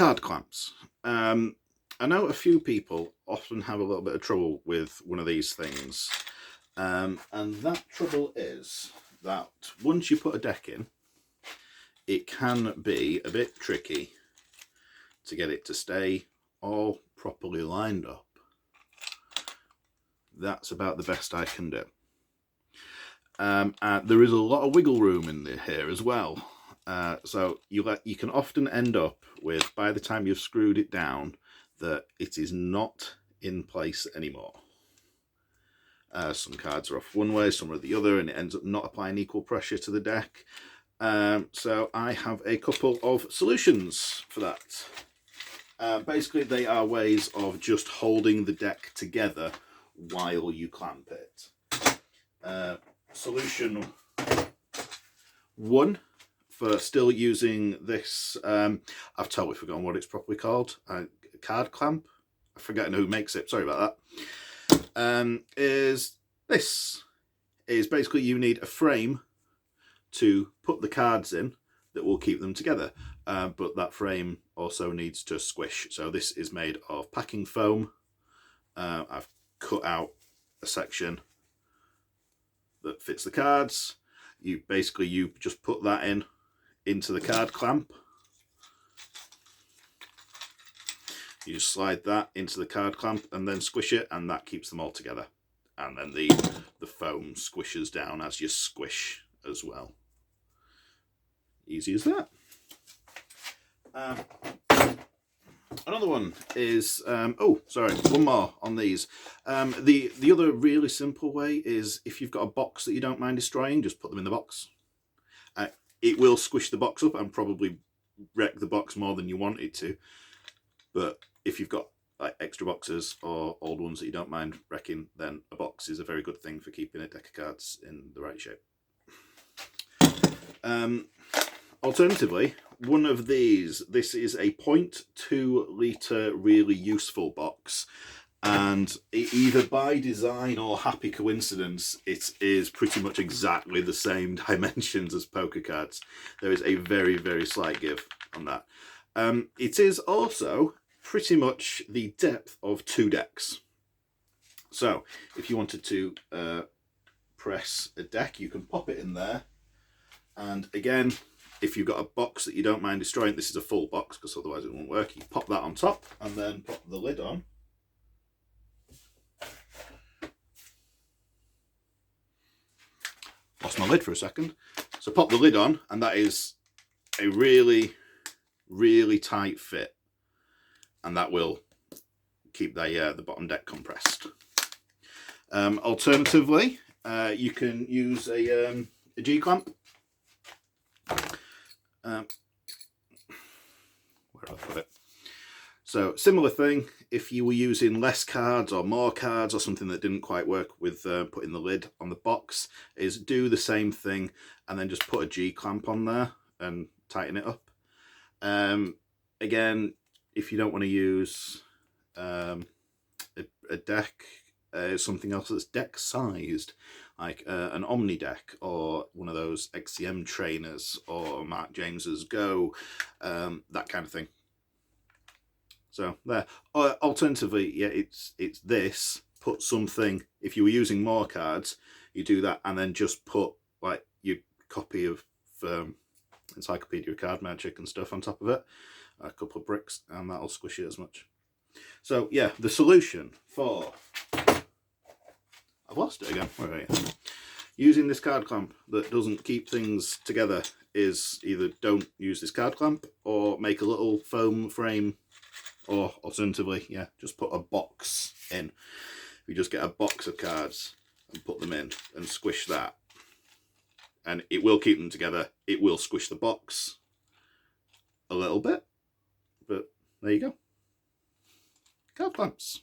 Card clamps. I know a few people often have a little bit of trouble with one of these things. And that trouble is that once you put a deck in, it can be a bit tricky to get it to stay all properly lined up. That's about the best I can do. There is a lot of wiggle room in here as well. So you can often end up with, by the time you've screwed it down, that it is not in place anymore. Some cards are off one way, some are the other, and it ends up not applying equal pressure to the deck. So I have a couple of solutions for that. Basically, they are ways of just holding the deck together while you clamp it. Solution one, for still using this, I've totally forgotten what it's properly called, card clamp. I've forgotten who makes it, sorry about that. Is this. Is basically you need a frame to put the cards in that will keep them together, but that frame also needs to squish. So this is made of packing foam. I've cut out a section that fits the cards. You just put that into the card clamp. You just slide that into the card clamp and then squish it, and that keeps them all together. And then the foam squishes down as you squish as well. Easy as that. Another one is, one more on these. The other really simple way is, if you've got a box that you don't mind destroying, just put them in the box. It will squish the box up and probably wreck the box more than you want it to. But if you've got like extra boxes or old ones that you don't mind wrecking, then a box is a very good thing for keeping a deck of cards in the right shape. Alternatively, one of these, this is a 0.2 litre really useful box, and either by design or happy coincidence, it is pretty much exactly the same dimensions as poker cards. There is a very, very slight give on that. It is also pretty much the depth of 2 decks. So if you wanted to press a deck, you can pop it in there. And again, if you've got a box that you don't mind destroying, this is a full box because otherwise it won't work. You pop that on top and then pop the lid on. Lost my lid for a second. So pop the lid on, and that is a really, really tight fit. And that will keep the bottom deck compressed. Alternatively, you can use a G-clamp. Where did I put it? So similar thing, if you were using less cards or more cards or something that didn't quite work with putting the lid on the box, is do the same thing and then just put a G-clamp on there and tighten it up. Again, if you don't want to use a deck, something else that's deck sized, like an Omni deck or one of those XCM trainers or Mark James's Go, that kind of thing. So there. Alternatively, yeah, it's this. Put something, if you were using more cards, you do that and then just put like your copy of Encyclopedia of Card Magic and stuff on top of it, a couple of bricks, and that'll squish it as much. So yeah, the solution for, I've lost it again, where are you? Using this card clamp that doesn't keep things together is either don't use this card clamp or make a little foam frame, or alternatively, yeah, just put a box in. You just get a box of cards and put them in and squish that, and it will keep them together. It will squish the box a little bit, but there you go. Card clamps.